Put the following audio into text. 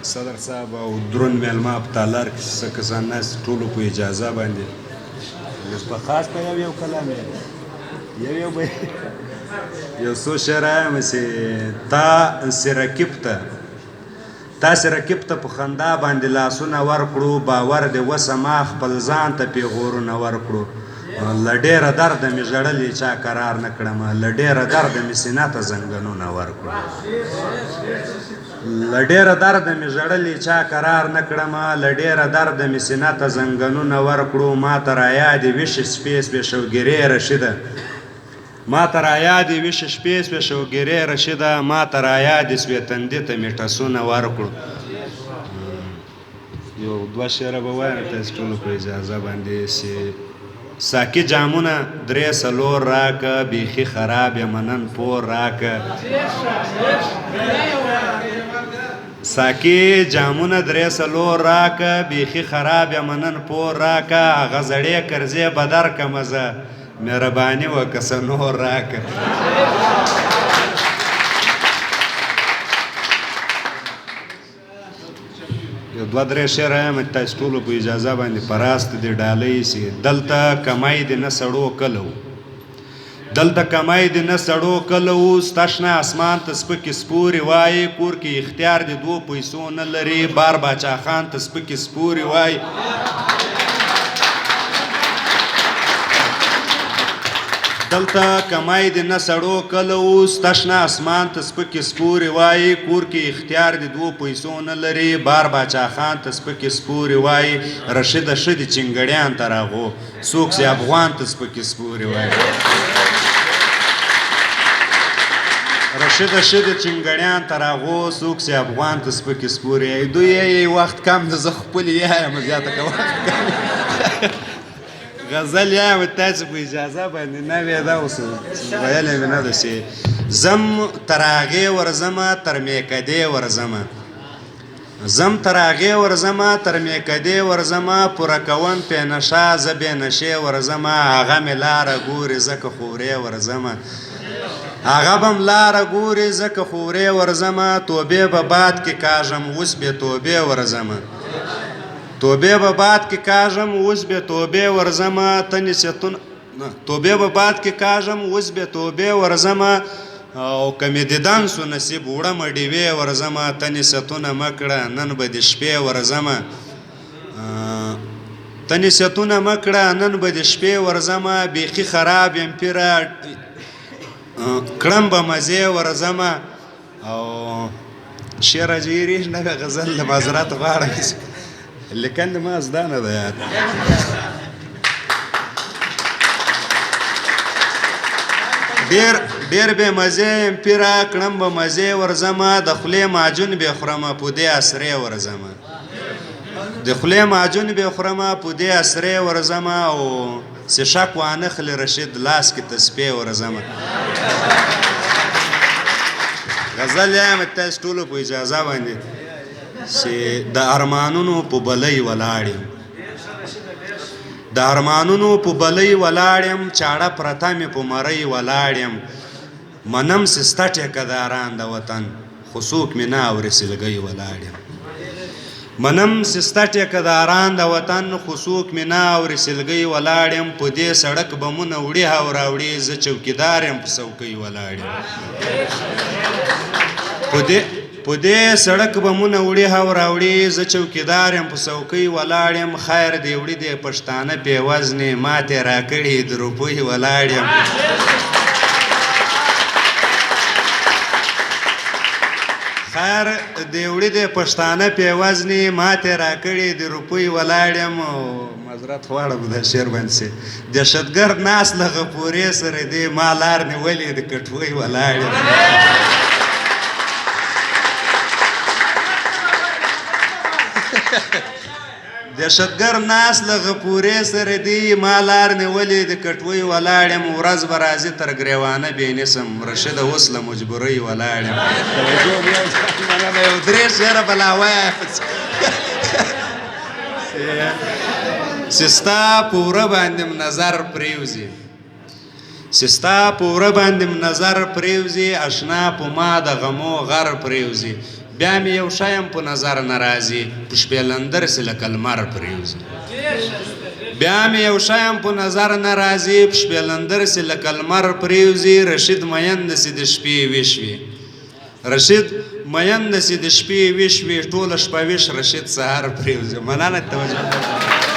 صدر صاحب او درون میلمه په تالار کې څه کسان ناست ټولو په اجازه باندې لږ په خاص په یو کلام یو څو شعر وایم چې تاسې رقیب ته په خندا باندې لاسونه ورکړو باور دې وسه ما خپل ځان ته پیغورونه ورکړو له ډېره درده مې ژړلې چا قرار نه کړم له ډېره درده مې سینه ته زنګنونه ورکړو له ډېره درده مې ژړلې چا قرار نه کړم له ډېره درده مې سینه ته زنګنونه ورکړو ما ته رایادې ویښې شپې سوې شوګیرې رشیده ما ته رایادې ویښې شپې سوې شوګیرې رشیده ما ته رایادې سوې تندي ته مې ټسونه ورکړو یو دوه شعره به وایم تاسو ټولو په اجازه باندې چې ساقي جامونه درې څلور راکه بیخي خراب یم نن پور راکه ساقي جامونه درې څلور راکه بیخي خراب یم نن پور راکه هغه زړې کرزې به درکمه زه مهرباني وکړه څه نور راکه یو دوه درې شعره یم تاسو ټولو په اجازه باندې په راست دې ډالۍ سي دلته کمای دې نه سړو کله و دلته کمای دې نه سړو کله و ستا شنه اسمان ته سپکې سپورې وایي کور کې اختیار دې دوه پیسو نه لري بار باچا خان ته سپکې سپورې وایي دلته کمای دې نه سړو کله و ستا شنه اسمان ته سپکې سپورې وایي کور کې اختیار دې دوه پیسو نه لري بار باچا خان ته سپکې سپورې وایي رشیده ښه دې چنګړیان ته راغو څوک چې افغان ته سپکې سپورې وایي رشیده ښه دې چنګړیان ته راغو څوک چې افغان ته سپکې سپورې وایي دوی یې وخت کم ده زه خپل یې یم زیاته که وخت کم غزل یم تاسو په اجازه باندې نوې ده اوس ویلی مې نه ده چې زم تر هغې ورځمه تر میکدې ورځمه زم تر هغې ورځمه تر میکدې ورځمه پوره کوم پې نشه زه بې نشې ورځمه هغه مې لاره ګورې ځکه خورې ورځمه هغه به م لاره ګورې ځکه خورې ورځمه توبې به باد کې کاږم اوس بې توبې ورځمه توبې به باد کې کاږم اوس بې توبې ورځمه ته نصیحتونه توبې به باد کې کاږم اوس بې توبې ورځمه او که مې دیدن سو نصیب وړمه ډیوې ورځمه ته نصیحتونه مه کړه نن به د شپې ورځمه ته نصیحتونه مه کړه نن به د شپې ورځمه بیخي خراب یم پیره کړم به مزې ورځمه او شعر اجیریش نه غزل د معذرت غواړم لیکن ما زده نه ده یاد ډېر بې مزې یم پیره کړم به مزې ورځمه د خولې معجون بې خورمه په دې اسرې ورځمه د خولې معجون بې خورمه په دې اسرې ورځمه او چې شک وانخلي رشید لاس کې تسبیح ورځمه غزل یم تاسو ټولو په اجازه باندې چې د ارمانونو په بلۍ ولاړ یم د ارمانونو په بلۍ ولاړ یم چاړه پرته مې په مرۍ ولاړ یم منم چې ستا ټیکهداران د وطن خو څوک مې نه اوري سلګۍ ولاړ یم منم چې ستا ټیکهداران د وطن خو څوک مې نه اوري سلګۍ ولاړ یم په دې سړک بمونه وړي او راوړي زه چوکیدار یم په څوکۍ ولاړ یم په دې سړک بمونه وړي او راوړي زه چوکیدار یم په څوکۍ ولاړ یم خیر دې وړي دې پښتانه بې وزنې ماتې راکړي د روپۍ ولاړ یم خیر دې وړي دې پښتانه بې وزنې ماتې راکړي د روپۍ ولاړ یم او معذرت غواړم دا شعر باندې دهشتګرد ناست له غپورې سره دې ما لار نیولې د کټوۍ ولاړ یم دهشتګرد ناست له غپورې سره دی ما لار نیولې د کټوۍ ولاړ یم ورځ به راځي تر ګریوانه بې نسم رشیده اوس له مجبورۍ ولاړ یم یو درې شعره به لا وایم چې ستا په وره باندې م نظر پرېوځي چې ستا په وره باندې م نظر پرېوځي اشنا په ما د غمو غر پرېوځي بیا مې یو شی هم په نظر نه راځي په شپېلندر سې لکه لمر پرېوځي بیا مې یو شی هم په نظر نه راځي په شپېلندر سې لکه لمر پرېوځي رشید مین دسې د شپې ویش وي رشید مین دسې د شپې ویش وي ټوله شپه ویش رشید سهار پرېوځي مننه توجه